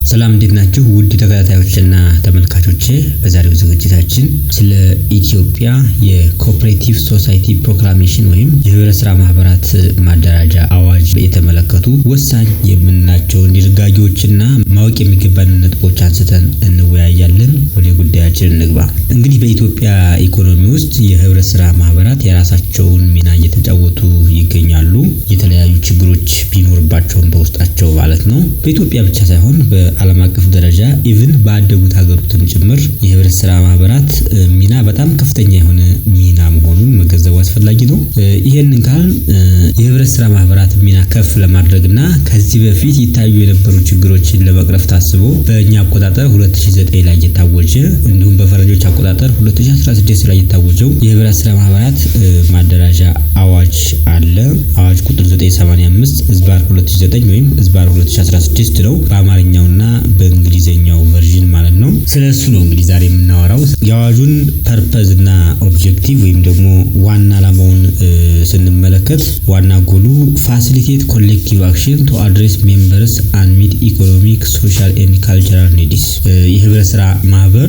ሰላም እንዴት ናችሁ? ውድ ተከታታዮችና ተመልካቾቼ በዛሬው ዝግጅታችን ስለ ኢትዮጵያ የኮኦፐሬቲቭ ሶሳይቲ ፕሮክላሜሽን ወይም የህብረት ስራ ማህበራት ማደራጃ አዋጅ የተመለከቱ ወሳኝ የምንላቸውን ድንጋጌዎችና ማወቅ የሚገባን ነጥቦች አንስተን እንወያያለን። ወደ ጉዳያችን እንግባ። እንግዲህ በኢትዮጵያ ኢኮኖሚ ውስጥ የህብረት ስራ ማህበራት የራሳቸውን ሚና እየተጫወቱ ይገኛሉ። የተለያዩ ችግሮች ቢኖርባቸውም በውስጣቸው ማለት ነው። በኢትዮጵያ ብቻ ሳይሆን በዓለም አቀፍ ደረጃ ኢቭን ባደጉት ሀገሮችም ጭምር የህብረት ስራ ማህበራት ሚና በጣም ከፍተኛ የሆነ ሚና መሆኑን መገንዘቡ አስፈላጊ ነው። ይሄንን ካልን የህብረት ስራ ማህበራት ሚና ከፍ ለማድረግና ከዚህ በፊት ይታዩ የነበሩ ችግሮችን ለመቅረፍ ታስቦ በእኛ አቆጣጠር 2009 ላይ የታወጀ እንዲሁም በፈረንጆች አቆጣጠር 2016 ላይ የታወጀው የህብረት ስራ ማህበራት ማደራጃ አዋጅ አለ። አዋጅ ቁጥር 985/2009 ወይም 2016 ነው በአማርኛውና በእንግሊዘኛው ቨርዥን ማለት ነው። ስለሱ ነው እንግዲህ ዛሬ የምናወራው። የአዋጁን ፐርፐዝ እና ኦብጀክቲቭ ወይም ደግሞ ዋና ዓላማውን ስንመለከት ዋና ጎሉ ፋሲሊቴት ኮሌክቲቭ አክሽን ቱ አድሬስ ሜምበርስ አንድ ሚት ኢኮኖሚክ ሶሻል ኤንድ ካልቸራል ኒድስ። የህብረት ስራ ማህበር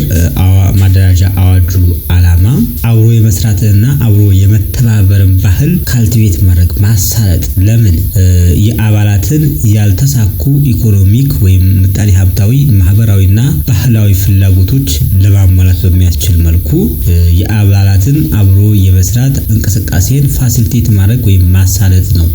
ማደራጃ አዋጁ ዓላማ አብሮ የመስራትና አብሮ የመተባበርን ባህል ካልቲቬት ማድረግ ማሳለጥ። ለምን የአባላትን ያልተሳኩ ኢኮኖሚክ ወይም ምጣኔ ሀብታዊ ማህበራዊና ባህላዊ ፍላጎቶች ለማሟላት በሚያስችል መልኩ የአባላትን አብሮ የመስራት እንቅስቃሴን ፋሲሊቴት ማድረግ ወይም ማሳለጥ ነው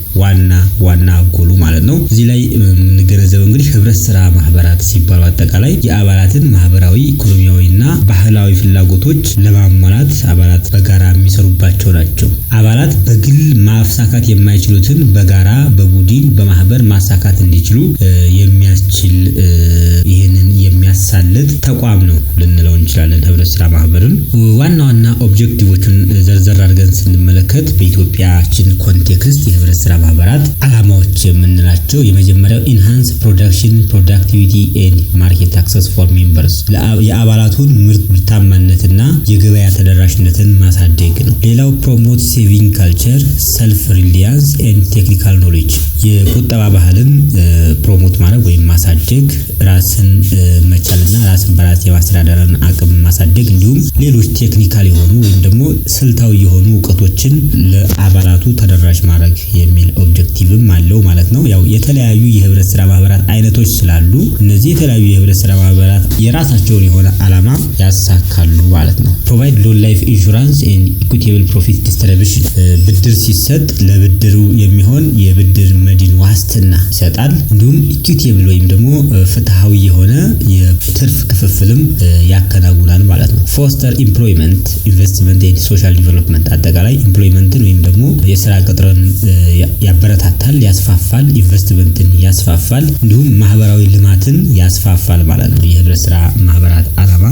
ዋና ጎሉ ማለት ነው። እዚህ ላይ የምንገነዘበው እንግዲህ ህብረት ስራ ማህበራት ሲባሉ አጠቃላይ የአባላትን ማህበራዊ ኢኮኖሚያዊና ባህላዊ ፍላጎቶች ለማሟላት አባላት በጋራ የሚሰሩባቸው ናቸው። አባላት በግል ማሳካት የማይችሉትን በጋራ በቡድን በማህበር ማሳካት እንዲችሉ የሚያስችል ይህንን የሚያሳልጥ ተቋም ነው ልንለው እንችላለን ህብረት ስራ ማህበርን። ዋና ኦብጀክቲቮቹን ዘርዘር አድርገን ስንመለከት በኢትዮጵያችን ኮንቴክስት የህብረት ስራ ማህበራት ዓላማዎች የምንላቸው የመጀመሪያው ኢንሃንስ ፕሮዳክሽን ፕሮዳክቲቪቲ ኤንድ ማርኬት አክሰስ ፎር ሜምበርስ፣ የአባላቱን ምርታማነትና የገበያ ተደራሽነትን ማሳደግ ነው። ሌላው ፕሮሞት ሴቪንግ ካልቸር ሰልፍ ሪሊያንስ ኤንድ ቴክኒካል ኖሌጅ፣ የቁጠባ ባህልን ፕሮሞት ማድረግ ወይም ማሳደግ፣ ራስን መቻልና ራስን በራስ የማስተዳደርን አቅም ማሳደግ፣ እንዲሁም ሌሎች ቴክኒካል የሆኑ ወይም ደግሞ ስልታዊ የሆኑ እውቀቶችን ለአባላቱ ተደራሽ ማድረግ የሚል ኦብጀክቲቭም አለው ማለት ነው። ያው የተለያዩ የህብረት ስራ ማህበራት አይነቶች ስላሉ እነዚህ የተለያዩ የህብረት ስራ ማህበራት የራሳቸውን የሆነ ዓላማ ያሳካሉ ማለት ነው። ፕሮቫይድ ሎን ላይፍ ኢንሹራንስ ኤንድ ኢኩዊቴብል ፕሮፊት ዲስትሪቢዩሽን፣ ብድር ሲሰጥ ለብድሩ የሚሆን የብድር መድን ዋስትና ይሰጣል። እንዲሁም ኢኩዊቴብል ወይም ደግሞ ፍትሃዊ የሆነ የትርፍ ክፍፍልም ያከናውናል ማለት ነው። ፎስተር ኢምፕሎይመንት ኢንቨስትመንት ኤንድ ሶሻል ዲቨሎፕመንት፣ አጠቃላይ ኢምፕሎይመንትን ወይም ደግሞ የስራ ቅጥርን ያበረታታል፣ ያስፋፋል፣ ኢንቨስትመንትን ያስፋፋል፣ እንዲሁም ማህበራዊ ልማትን ያስፋፋል ማለት ነው። የህብረት ስራ ማህበራት ዓላማ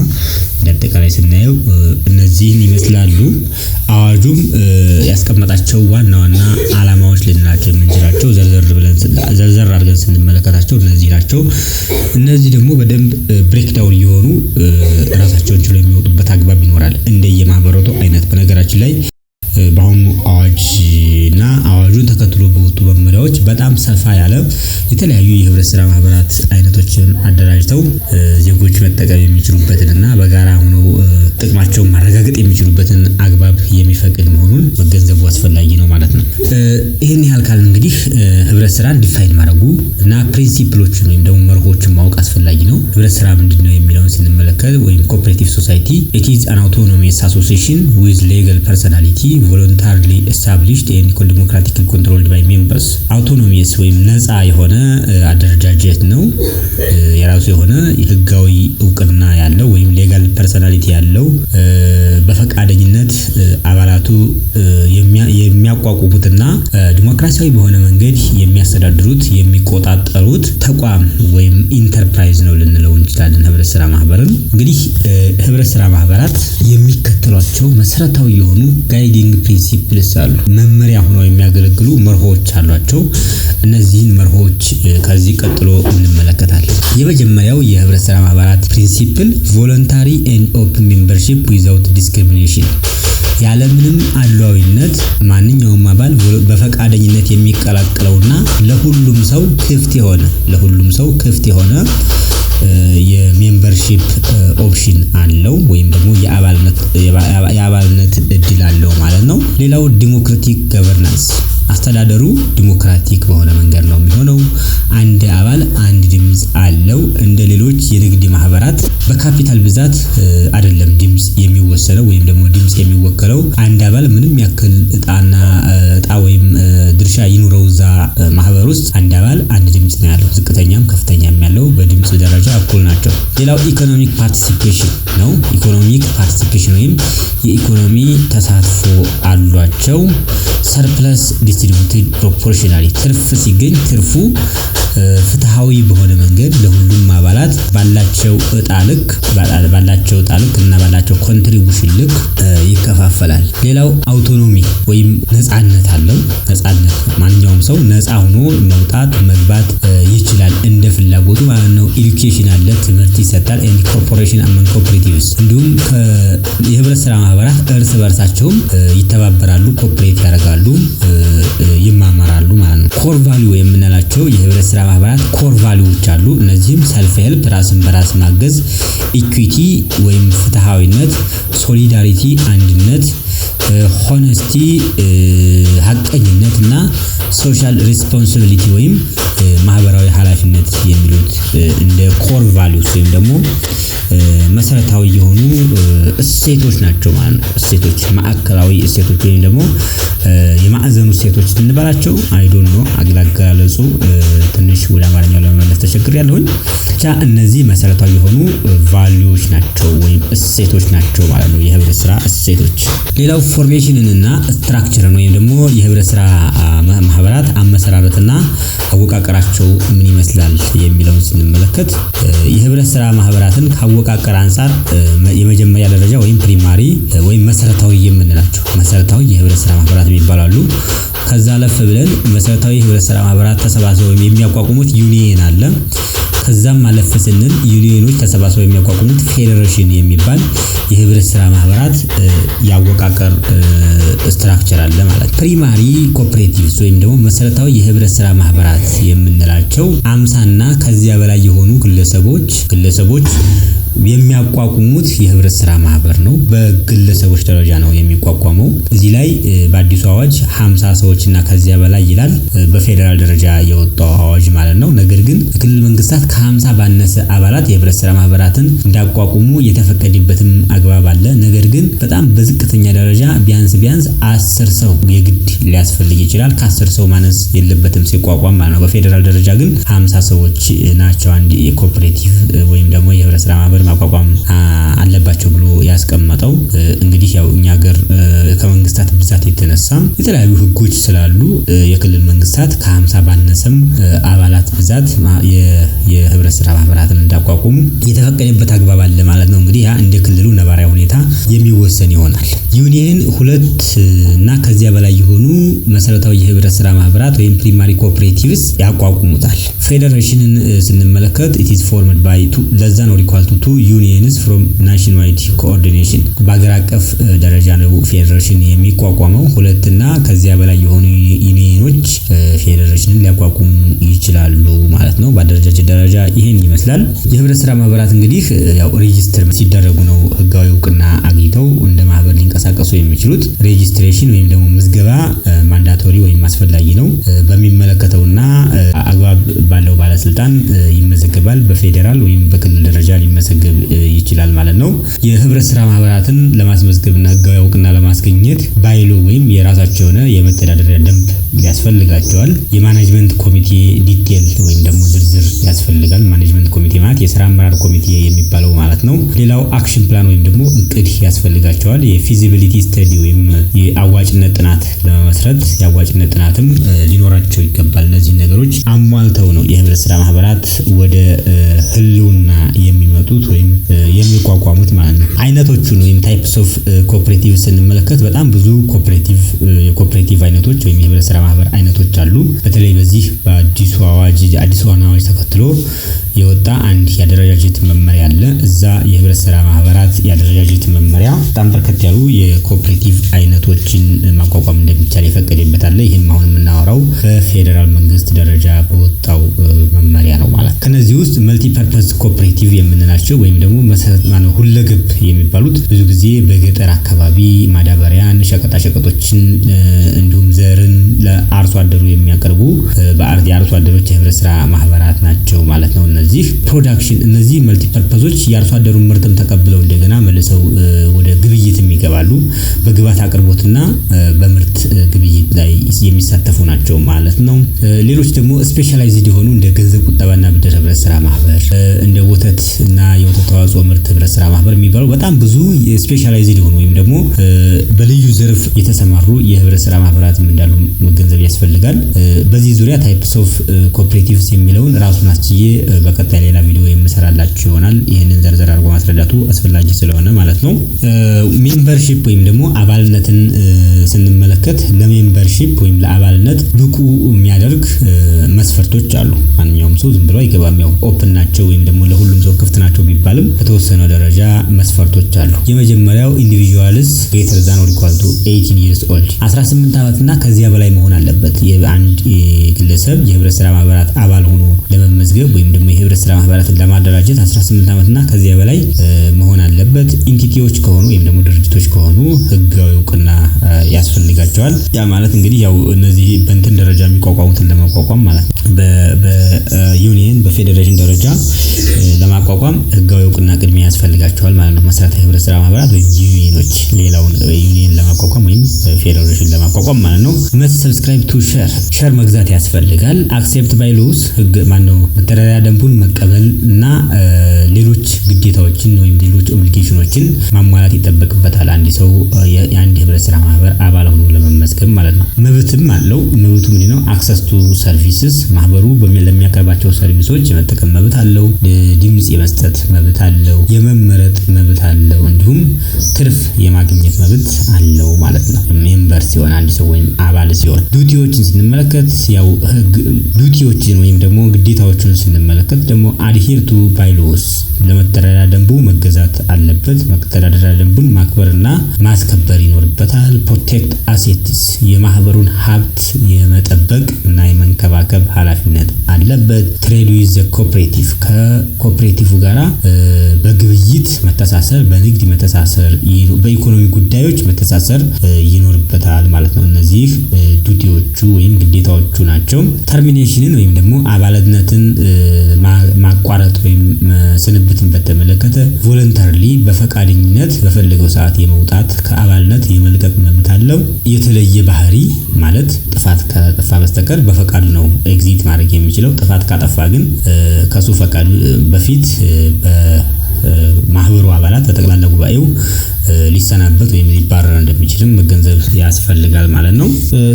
አጠቃላይ ስናየው እነዚህን ይመስላሉ። አዋጁም ያስቀመጣቸው ዋና ዓላማዎች ልንላቸው የምንችላቸው ዘርዘር አድርገን ስንመለከታቸው እነዚህ ናቸው። እነዚህ ደግሞ በደንብ ብሬክዳውን የሆኑ ራሳቸውን ችሎ የሚወጡበት አግባብ ይኖራል እንደየማህበራቱ አይነት። በነገራችን ላይ በአሁኑ አዋጅና አዋጁን ተከትሎ በወጡ መመሪያዎች በጣም ሰፋ ያለ የተለያዩ የህብረት ስራ ማህበራት አይነቶችን አደራጅተው ዜጎች መጠቀም የሚችሉበትንና በጋራ ሆነው ጥቅማቸውን ማረጋገጥ የሚችሉበትን አግባብ የሚፈቅድ መሆኑን መገንዘቡ አስፈላጊ ነው ማለት ነው። ይህን ያህል ካልን እንግዲህ ህብረት ስራን ዲፋይን ማድረጉ እና ፕሪንሲፕሎችን ወይም ደግሞ መርሆችን ማወቅ አስፈላጊ ነው። ህብረት ስራ ምንድነው የሚለውን ስንመለከት ወይም ኮኦፐሬቲቭ ሶሳይቲ it is an autonomous association with legal personality voluntarily established and democratically controlled by members። አውቶኖሚየስ ወይም ነፃ የሆነ አደረጃጀት ነው። የራሱ የሆነ ህጋዊ እውቅና ያለው ወይም ሌጋል ፐርሰናሊቲ ያለው በፈቃደኝነት አባላቱ የሚያቋቁሙትና እንግዲህ በሆነ መንገድ የሚያስተዳድሩት የሚቆጣጠሩት ተቋም ወይም ኢንተርፕራይዝ ነው ልንለው እንችላለን ህብረት ስራ ማህበርን። እንግዲህ ህብረት ስራ ማህበራት የሚከተሏቸው መሰረታዊ የሆኑ ጋይዲንግ ፕሪንሲፕልስ አሉ። መመሪያ ሆነው የሚያገለግሉ መርሆች አሏቸው። እነዚህን መርሆች ከዚህ ቀጥሎ እንመለከታለን። የመጀመሪያው የህብረት ስራ ማህበራት ፕሪንሲፕል ቮለንታሪ ኤንድ ኦፕን ሜምበርሺፕ ዊዛውት ዲስክሪሚኔሽን፣ ያለምንም አድሏዊነት ማንኛውም አባል በፈቃደኝነት የሚቀላቀለውና ለሁሉም ሰው ክፍት የሆነ ኦፕሽን አለው ወይም ደግሞ የአባልነት እድል አለው ማለት ነው። ሌላው ዲሞክራቲክ ገቨርናንስ አስተዳደሩ ዲሞክራቲክ በሆነ መንገድ ነው የሚሆነው። አንድ አባል አንድ ድምጽ አለው። እንደ ሌሎች የንግድ ማህበራት በካፒታል ብዛት አይደለም ድምጽ የሚወሰነው ወይም ደግሞ ድምጽ የሚወከለው። አንድ አባል ምንም ያክል እጣ ወይም ድርሻ ይኑረው እዛ ማህበር ውስጥ አንድ አባል አንድ ድምጽ ነው ያለው። ዝቅተኛም ከፍተኛም ያለው በድምጽ ደረጃ እኩል ናቸው። ሌላው ኢኮኖሚክ ፓርቲሲፔሽን ነው። ኢኮኖሚክ ፓርቲሲፔሽን ወይም የኢኮኖሚ ተሳትፎ አሏቸው። ሰርፕለስ ዲስትሪቢዩትድ ፕሮፖርሽናሊ ትርፍ ሲገኝ ትርፉ ፍትሃዊ በሆነ መንገድ ለሁሉም አባላት ባላቸው እጣ ልክ እና ባላቸው ኮንትሪቢዩሽን ልክ ይከፋፈላል። ሌላው አውቶኖሚ ወይም ነፃነት አለው። ነፃነት ማንኛውም ሰው ነፃ ሆኖ መውጣት መግባት ይችላል እንደ ፍላጎቱ ማለት ነው። ኤዱኬሽን አለ፣ ትምህርት ይሰጣል። ኤንድ ኮርፖሬሽን አመን ኮኦፐሬቲቭስ እንዲሁም የህብረት ስራ ማህበራት እርስ በርሳቸውም ይተባበራሉ፣ ኮኦፐሬት ያደርጋሉ፣ ይማማራሉ ማለት ነው። ኮር ቫልዩ የምንላቸው የህብረት ስራ ማህበራት ኮር ቫልዩዎች አሉ። እነዚህም ሰልፍ ሄልፕ ራስን በራስ ማገዝ፣ ኢኩዊቲ ወይም ፍትሃዊነት፣ ሶሊዳሪቲ አንድነት፣ ሆነስቲ ሀቀኝነት እና ሶሻል ሪስፖንሲቢሊቲ ወይም ማህበራዊ ኃላፊነት የሚሉት እንደ ኮር ቫልዩስ ወይም ደግሞ መሰረታዊ የሆኑ እሴቶች ናቸው ማለት ነው። እሴቶች ማዕከላዊ እሴቶች ወይም ደግሞ የማዕዘኑ እሴቶች እንበላቸው አይዶን ነው አገላለጹ ትንሽ ወደ አማርኛው ለመመለስ ተቸግሬያለሁኝ። ብቻ እነዚህ መሰረታዊ የሆኑ ቫልዩዎች ናቸው ወይም እሴቶች ናቸው ማለት ነው፣ የህብረት ስራ እሴቶች። ሌላው ፎርሜሽንና ስትራክቸርን ወይም ደግሞ የህብረት ስራ ማህበራት አመሰራረትና አወቃቀራቸው ምን ይመስላል የሚለውን ስንመለከት የህብረት ስራ ማህበራትን ካወቃቀር አንፃር የመጀመሪያ ደረጃ ወይም ፕሪማሪ ወይም መሰረታዊ የምንላቸው መሰረታዊ የህብረት ስራ ማህበራት ይባላሉ። ከዛ አለፍ ብለን መሰረታዊ የህብረት ስራ ማህበራት ተሰባስበው የሚያቋቁሙት ዩኒየን አለ። ከዛም አለፍ ስንል ዩኒየኖች ተሰባስበው የሚያቋቁሙት ፌዴሬሽን የሚባል የህብረት ስራ ማህበራት ያወቃቀር ስትራክቸር አለ ማለት። ፕሪማሪ ኮኦፐሬቲቭስ ወይም ደግሞ መሰረታዊ የህብረት ስራ ማህበራት የምንላቸው 50 እና ከዚያ በላይ የሆኑ ግለሰቦች የሚያቋቁሙት የህብረት ስራ ማህበር ነው። በግለሰቦች ደረጃ ነው የሚቋቋመው። እዚህ ላይ በአዲሱ አዋጅ 50 ሰዎች እና ከዚያ በላይ ይላል፣ በፌዴራል ደረጃ የወጣው አዋጅ ማለት ነው። ነገር ግን ክልል መንግስታት ከ50 ባነሰ አባላት የህብረት ስራ ማህበራትን እንዳቋቁሙ የተፈቀደበትም አግባብ አለ። ነገር ግን በጣም በዝቅተኛ ደረጃ ቢያንስ 10 ሰው የግድ ሊያስፈልግ ይችላል። ከ10 ሰው ማነስ የለበትም ሲቋቋም ማለት ነው። በፌዴራል ደረጃ ግን 50 ሰዎች ናቸው አንድ የኮኦፐሬቲቭ ወይም ደግሞ የህብረት ስራ ማህበር ማቋቋም አለባቸው ብሎ ያስቀመጠው። እንግዲህ ያው እኛ ሀገር ከመንግስታት ብዛት የተነሳ የተለያዩ ህጎች ስላሉ የክልል መንግስታት ከ50 ባነሰም አባላት ብዛት የህብረት ስራ ማህበራትን እንዳቋቁሙ የተፈቀደበት አግባብ አለ ማለት ነው። እንግዲህ ያ እንደ ክልሉ ነባራዊ ሁኔታ የሚወሰን ይሆናል። ዩኒየን 2 እና ከዚያ በላይ የሆኑ መሰረታዊ የህብረት ስራ ማህበራት ወይም ፕሪማሪ ኮኦፐሬቲቭስ ያቋቁሙታል። ፌዴሬሽንን ስንመለከት it is formed by less than or equal to 2 unions from nationwide coordination በአገር አቀፍ ደረጃ ነው ፌዴሬሽን የሚቋቋመው። 2 እና ከዚያ በላይ የሆኑ ዩኒየኖች ፌዴሬሽንን ሊያቋቁሙ ይችላሉ ማለት ነው። በአደረጃጀት ደረጃ ይሄን ይመስላል። የህብረት ስራ ማህበራት እንግዲህ ያው ሬጂስተር ሲደረጉ ነው ህጋዊ እውቅና አግኝተው እንደ ማህበር ሊንቀሳቀሱ የሚችሉት። ሬጂስትሬሽን ወይም ደግሞ ምዝገባ ማንዳቶሪ ወይም አስፈላጊ ነው። በሚመለከተውና አግባብ ባለው ባለስልጣን ይመዘገባል። በፌዴራል ወይም በክልል ደረጃ ሊመዘገብ ይችላል ማለት ነው። የህብረት ስራ ማህበራትን ለማስመዝገብና ህጋዊ እውቅና ለማስገኘት ባይሎ ወይም የራሳቸው የሆነ የመተዳደሪያ ደንብ ያስፈልጋቸዋል። የማኔጅመንት ኮሚቴ ዲቴል ወይም ደግሞ ዝርዝር ያስፈልጋል። ማኔጅመንት ኮሚቴ ማለት የስራ አመራር ኮሚቴ የሚባለው ማለት ነው። ሌላው አክሽን ፕላን ወይም ደግሞ እቅድ ያስፈልጋቸዋል። የፊዚቢሊቲ ስተዲ ወይም የአዋጭነት ጥናት ለመመስረት የአዋጭነት ጥናትም ሊኖራቸው ይገባል። እነዚህ ነገሮች አሟልተው ነው የህብረት ስራ ማህበራት ወደ ህልውና የሚመጡት ወይም የሚቋቋሙት ማለት ነው። አይነቶቹን ወይም ታይፕስ ኦፍ ኮኦፐሬቲቭ ስንመለከት በጣም ብዙ የኮኦፐሬቲቭ አይነቶች ወይም የህብረት ስራ ማህበር አይነቶች አሉ። በተለይ በዚህ በአዲሱ አዋጅ ተከትሎ የወጣ አንድ የአደረጃጀት መመሪያ አለ። እዛ የህብረት ስራ ማህበራት ማህበራት የአደረጃጀት መመሪያ በጣም በርከት ያሉ የኮኦፕሬቲቭ አይነቶችን ማቋቋም እንደሚቻል የፈቀደበታል። ይህም አሁን የምናወራው በፌዴራል መንግስት ደረጃ በወጣው መመሪያ ነው ማለት። ከነዚህ ውስጥ መልቲ ፐርፐዝ ኮኦፕሬቲቭ የምንላቸው ወይም ደግሞ ሁለገብ የሚባሉት ብዙ ጊዜ በገጠር አካባቢ ማዳበሪያን፣ ሸቀጣሸቀጦችን እንዲሁም ዘርን ለአርሶ አደሩ የሚያቀርቡ የአርሶ አደሮች የህብረት ስራ ማህበራት ናቸው ማለት ነው። እነዚህ መልቲ ፐርፐዞች የአርሶ አደሩን ምርትም ተቀብለው እንደገና መልሰው ወደ ግብይትም ይገባሉ። በግብዓት አቅርቦትና በምርት ግብይት ላይ የሚሳተፉ ናቸው ማለት ነው። ሌሎች ደግሞ ስፔሻላይዝድ የሆኑ እንደ ገንዘብ ቁጠባና ብድር ህብረት ስራ ማህበር፣ እንደ ወተት እና የወተት ተዋጽኦ ምርት ህብረት ስራ ማህበር የሚባሉ በጣም ብዙ ስፔሻላይዝድ የሆኑ ወይም ደግሞ በልዩ ዘርፍ የተሰማሩ የህብረት ስራ ማህበራትም እንዳሉ መገንዘብ ያስፈልጋል። በዚህ ዙሪያ ታይፕስ ኦፍ ኮኦፕሬቲቭስ የሚለውን ራሱን አስችዬ በቀጣይ ሌላ ቪዲዮ የምሰራላችሁ ይሆናል። ይህንን ዘርዘር አድርጎ ማስረዳቱ አስፈላጊ ስለሆነ ማለት ነው። ሜምበርሺፕ ወይም ደግሞ አባልነትን ስንመለከት ለሜምበርሺፕ ወይም ለአባልነት ብቁ የሚያደርግ መስፈርቶች አሉ። ማንኛውም ሰው ዝም ብሎ አይገባም። ያው ኦፕን ናቸው ወይም ደግሞ ለሁሉም ሰው ክፍት ናቸው ቢባልም በተወሰነ ደረጃ መስፈርቶች አሉ። የመጀመሪያው ኢንዲቪጁዋልስ ግሬተር ዛን ኦር ኢኳል ቱ 18 years old 18 ዓመትና ከዚያ በላይ መሆን አለበት። የአንድ ግለሰብ የህብረት ስራ ማህበራት አባል ሆኖ ለመመዝገብ ወይም ደግሞ የህብረት ስራ ማህበራትን ለማደራጀት 18 ዓመትና ከዚያ በላይ መሆን አለበት። ኢንቲቲዎች ከሆኑ ወይም ደግሞ ድርጅቶች ከሆኑ ህጋዊ እውቅና ያስፈልጋቸዋል። ያ ማለት እንግዲህ ያው እነዚህ በእንትን ደረጃ የሚቋቋሙትን ለማቋቋም ማለት ነው። በዩኒየን በፌዴሬሽን ደረጃ ለማቋቋም ህጋዊ እውቅና ቅድሚያ ያስፈልጋቸዋል ማለት ነው። መሰረታዊ ህብረት ስራ ማህበራት ወይም ዩኒየኖች ሌላውን ዩኒየን ለማቋቋም ወይም ፌዴሬሽን ለማቋቋም ማለት ነው። መስ ሰብስክራይብ ቱ ሼር መግዛት ያስፈልጋል። አክሴፕት ባይ ሎስ መተዳደሪያ ደንቡን መቀበል እና ሌሎች ግዴታዎችን ወይም ሌሎች ኦብሊጌሽኖችን ማሟላት ይጠበቅበታል። አንድ ሰው የአንድ ህብረት ስራ ማህበር አባል ሆኖ ለመመዝገብ ማለት ነው። መብትም አለው። መብቱ ምንድነው? አክሰስ ቱ ሰርቪስስ ማህበሩ ለሚያቀርባቸው ሰርቪሶች የመጠቀም መብት አለው። ድምጽ የመስጠት መብት አለው። የመመረጥ መብት አለው። እንዲሁም ትርፍ የማግኘት መብት አለው ማለት ነው። ሜምበር ሲሆን አንድ ሰው ወይም አባል ሲሆን ዱቲዎችን ስንመለከት ያው ዱቲዎችን ወይም ደግሞ ግዴታዎችን ስንመለከት ደግሞ አድሄር ቱ ባይሎስ ለመተዳደሪያ ደንቡ መገዛት አለበት። መተዳደሪያ ደንቡን ማክበርና ማስከበር ይኖርበታል። ፕሮቴክት አሴትስ የማህበሩን ሀብት የመጠበቅ እና የመንከባከብ ኃላፊነት አለበት። ትሬድ ዊዝ ዘ ኮኦፕሬቲቭ ከኮኦፕሬቲቭ ጋራ በግብይት መተሳሰር፣ በንግድ መተሳሰር፣ በኢኮኖሚ ጉዳዮች መተሳሰር ይኖርበታል ማለት ነው። እነዚህ ዱቲዎቹ ወይም ግዴታዎቹ ናቸው። ተርሚኔሽንን ወይም ደግሞ አባልነትን ማቋረጥ ወይም ስንብትን በተመለከተ ቮለንታሪሊ በፈቃደኝነት በፈለገው ሰዓት የመውጣት ከአባልነት የመልቀቅ መብት አለው። የተለየ ባህሪ ማለት ጥፋት ካጠፋ በስተቀር በፈቃዱ ነው ኤግዚት ማድረግ የሚችለው። ጥፋት ካጠፋ ግን ከሱ ፈቃዱ በፊት በማህበሩ አባላት በጠቅላላ ጉባኤው ሊሰናበት ወይም ሊባረር እንደሚችልም መገንዘብ ያስፈልጋል ማለት ነው።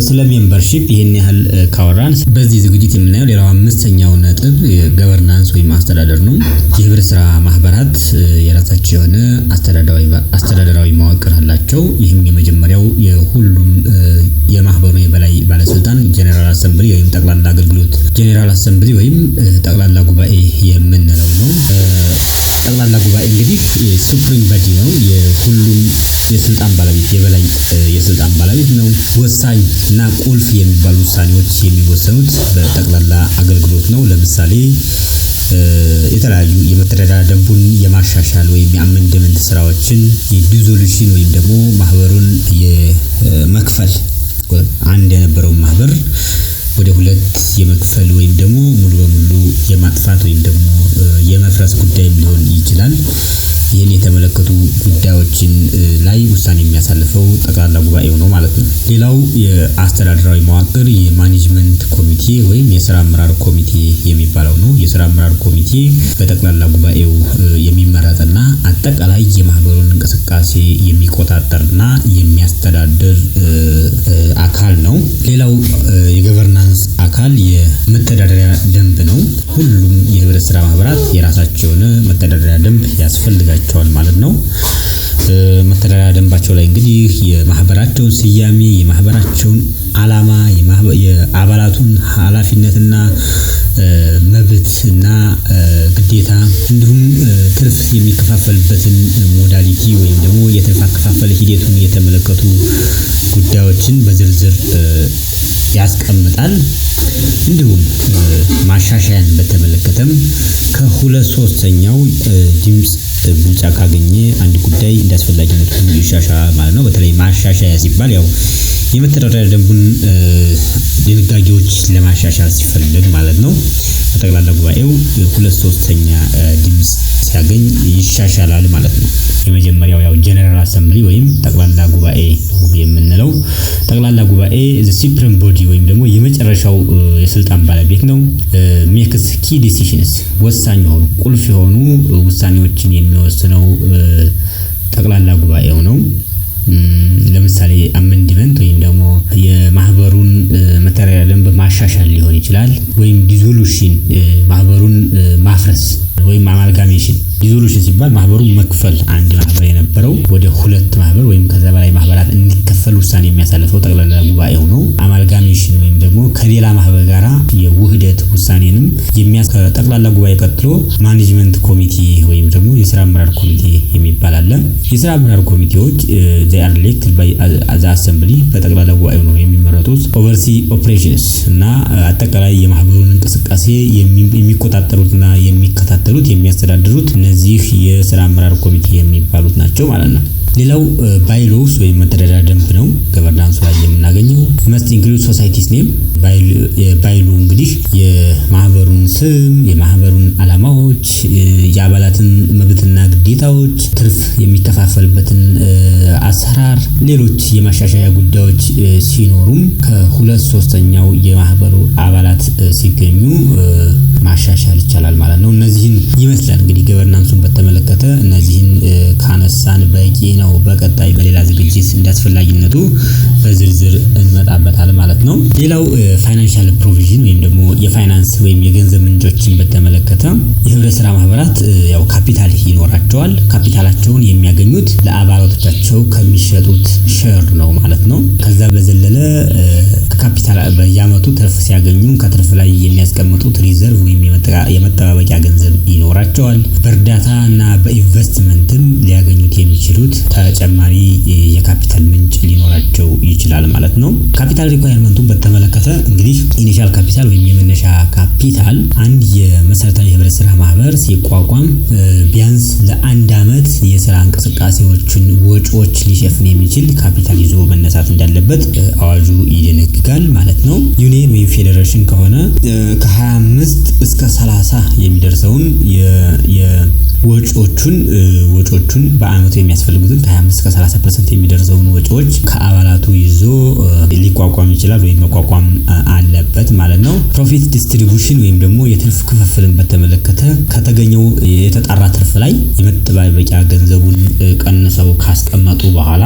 ስለ ሜምበርሺፕ ይሄን ያህል ካወራን በዚህ ዝግጅት የምናየው ሌላው አምስተኛው ነጥብ ገቨርናንስ ወይም አስተዳደር ነው። የህብረት ስራ ማህበራት የራሳቸው የሆነ አስተዳደራዊ መዋቅር አላቸው። ይህም የመጀመሪያው የሁሉም የማህበሩ የበላይ ባለስልጣን ጄኔራል አሰምብሊ ወይም ጠቅላላ አገልግሎት ጄኔራል አሰምብሊ ወይም ጠቅላላ ጉባኤ የምንለው ነው። ጠቅላላ ጉባኤ እንግዲህ ሱፕሪም ባዲ ነው። የሁሉም የስልጣን ባለቤት የበላይ የስልጣን ባለቤት ነው። ወሳኝ እና ቁልፍ የሚባሉ ውሳኔዎች የሚወሰኑት በጠቅላላ አገልግሎት ነው። ለምሳሌ የተለያዩ የመተዳደሪያ ደንቡን የማሻሻል ወይም የአሜንድመንት ስራዎችን፣ የዲዞሉሽን ወይም ደግሞ ማህበሩን የመክፈል አንድ የነበረው ማህበር ወደ ሁለት የመክፈል ወይም ደግሞ ሙሉ በሙሉ የማጥፋት ወይም ደግሞ የመፍረስ ጉዳይም ሊሆን ይችላል። ይህን የተመለከቱ ጉዳዮችን ላይ ውሳኔ የሚያሳልፈው ጠቅላላ ጉባኤው ነው ማለት ነው። ሌላው የአስተዳደራዊ መዋቅር የማኔጅመንት ኮሚቴ ወይም የስራ አመራር ኮሚቴ የሚባለው ነው። የስራ አመራር ኮሚቴ በጠቅላላ ጉባኤው የሚመረጥና አጠቃላይ የማህበሩን እንቅስቃሴ የሚቆጣጠርና የሚያስተዳድር አካል ነው። ሌላው የገቨርናንስ አካል የመተዳደሪያ ደንብ ነው። ሁሉም የህብረት ስራ ማህበራት የራሳቸው የሆነ መተዳደሪያ ደንብ ያስፈልጋቸዋል ማለት ነው። መተዳደሪያ ደንባቸው ላይ እንግዲህ የማህበራቸውን ስያሜ፣ የማህበራቸውን ዓላማ፣ የአባላቱን ኃላፊነትና መብት እና ግዴታ እንዲሁም ትርፍ የሚከፋፈልበትን ሞዳሊቲ ወይም ደግሞ የትርፍ አከፋፈል ሂደቱን የተመለከቱ ጉዳዮችን በዝርዝር ያስቀምጣል። እንዲሁም ማሻሻያን በተመለከተም ከ2/3 ድምጽ ብልጫ ካገኘ አንድ ጉዳይ እንዳስፈላጊነቱ ይሻሻላል ማለት ነው። በተለይ ማሻሻያ ሲባል ያው የመተዳደሪያ ደንቡን ድንጋጌዎች ለማሻሻል ሲፈልግ ማለት ነው። በጠቅላላ ጉባኤው 2/3 ድምጽ ሲያገኝ ይሻሻላል ማለት ነው። የመጀመሪያው ያው ጀነራል አሰምብሊ ወይም ጠቅላላ ጉባኤ ነው የምንለው። ጠቅላላ ጉባኤ ዘ ሱፕሪም ቦዲ ወይም ደግሞ የመጨረሻው የስልጣን ባለቤት ነው። ሜክስ ኪ ዲሲዥንስ ወሳኝ የሆኑ ቁልፍ የሆኑ ውሳኔዎችን የሚወስነው ጠቅላላ ጉባኤው ነው። ለምሳሌ አሜንድመንት ወይም ደግሞ የማህበሩን መተዳደሪያ ደንብ ማሻሻል ሊሆን ይችላል። ወይም ዲዞሉሽን ማህበሩን ማፍረስ ወይም አማልጋሜሽን። ዲዞሉሽን ሲባል ማህበሩን መክፈል፣ አንድ ማህበር የነበረው ወደ 2 ማህበር ወይም ከዛ በላይ ማህበራት እንዲከፈል ውሳኔ የሚያሳልፈው ጠቅላላ ጉባኤው ነው። አማልጋሜሽን ወይም ደግሞ ከሌላ ማህበር ጋራ የውህደት ውሳኔንም ከጠቅላላ ጉባኤ ቀጥሎ ማኔጅመንት ኮሚቴ ወይም ደግሞ የስራ አመራር ኮሚቴ የሚባል አለ። የስራ አመራር ኮሚቴዎች they are elected by the assembly በጠቅላላ ጉባኤው ነው የሚመረጡት። ኦቨርሲ ኦፕሬሽንስ እና አጠቃላይ የማህበሩን እንቅስቃሴ የሚቆጣጠሩትና የሚከታተሉት የሚያስተዳድሩት እነዚህ የስራ አመራር ኮሚቴ የሚባሉት ናቸው ማለት ነው። ሌላው ባይሎስ ወይም መተዳደሪያ ደንብ ነው። ገቨርናንስ ላይ የምናገኘው መስት ኢንክሉድ ሶሳይቲስ ኔም። ባይሉ እንግዲህ የማህበሩን ስም፣ የማህበሩን ዓላማዎች፣ የአባላትን መብትና ግዴታዎች፣ ትርፍ የሚከፋፈልበትን አሰራር፣ ሌሎች የማሻሻያ ጉዳዮች ሲኖሩም ከ2/3 የማህበሩ አባላት ሲገኙ ማሻሻል ይቻላል ማለት ነው። እነዚህን ይመስላል እንግዲህ ገቨርናንሱን በተመለከተ። እነዚህን ካነሳን በቂ ነው። በቀጣይ በሌላ ዝግጅት እንዳስፈላጊነቱ በዝርዝር እንመጣበታል ማለት ነው። ሌላው ፋይናንሻል ፕሮቪዥን ወይም ደግሞ የፋይናንስ ወይም የገንዘብ ምንጮችን በተመለከተ የህብረት ስራ ማህበራት ያው ካፒታል ይኖራቸዋል። ካፒታላቸውን የሚያገኙት ለአባላቶቻቸው ከሚሸጡት ሼር ነው ማለት ነው። ከዛ በዘለለ ካፒታል በየአመቱ ትርፍ ሲያገኙ ከትርፍ ላይ የሚያስቀምጡት ሪዘርቭ ወይም የመጠባበቂያ ገንዘብ ይኖራቸዋል። በእርዳታ እና በኢንቨስትመንትም ሊያገኙት የሚችሉት ተጨማሪ የካፒታል ምንጭ ሊኖራቸው ይችላል ማለት ነው። ካፒታል ሪኳየርመንቱን በተመለከተ እንግዲህ ኢኒሻል ካፒታል ወይም የመነሻ ካፒታል አንድ የመሰረታዊ ህብረት ስራ ማህበር ሲቋቋም ቢያንስ ለ1 አመት የስራ እንቅስቃሴዎችን ወጪዎች ሊሸፍን የሚችል ካፒታል ይዞ መነሳት እንዳለበት አዋጁ ይደነግጋል ማለት ነው። ዩኒየን ወይም ፌዴሬሽን ከሆነ ከ25 እስከ 30 የሚደርሰውን ወጪዎቹን በአመቱ የሚያስፈልጉትን ከ25 እስከ 30% የሚደርሰውን ወጪዎች ከአባላቱ ይዞ ሊቋቋም ይችላል ወይም መቋቋም አለበት ማለት ነው። ፕሮፊት ዲስትሪቢዩሽን ወይም ደግሞ የትርፍ ክፍፍልን በተመለከተ ከተገኘው የተጣራ ትርፍ ላይ የመጠባበቂያ ገንዘቡን ቀንሰው ካስቀመጡ በኋላ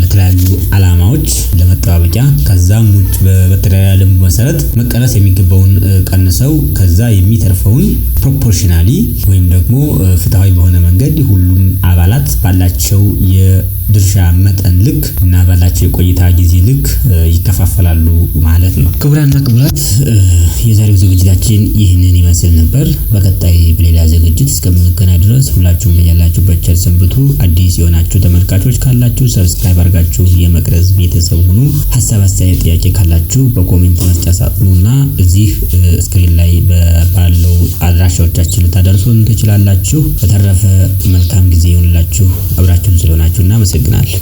ለተለያዩ ዓላማዎች ለመጠባበቂያ ከዛም ውጭ በመተዳደሪያ ደንቡ መሰረት መቀነስ የሚገባውን ቀንሰው ከዛ የሚተርፈውን ፕሮፖርሽናሊ ወይም ደግሞ ፍትሃዊ በሆነ መንገድ ሁሉም አባላት ባላቸው የድርሻ መጠን ልክ እና ባላቸው የቆይታ ጊዜ ልክ ይከፋፈላሉ ማለት ነው። ክቡራንና ክቡራት የዛሬው ዝግጅታችን ይህንን ይመስል ነበር። በቀጣይ በሌላ ዝግጅት እስከምንገናኝ ድረስ ሁላችሁም በያላችሁበት ቸር ሰንብቱ። አዲስ የሆናችሁ ተመልካቾች ካላችሁ ሰብስክራይብ አድርጋችሁ የመቅረዝ ቤተሰብ ሁኑ። ሀሳብ፣ አስተያየት፣ ጥያቄ ካላችሁ በኮሜንት መስጫ ሳጥኑና እዚህ ስክሪን ላይ ባለው አድራሻዎቻችን ልታደርሱን ትችላላችሁ። በተረፈ መልካም ጊዜ ይሁንላችሁ። አብራችሁን ስለሆናችሁ እናመሰግናለን።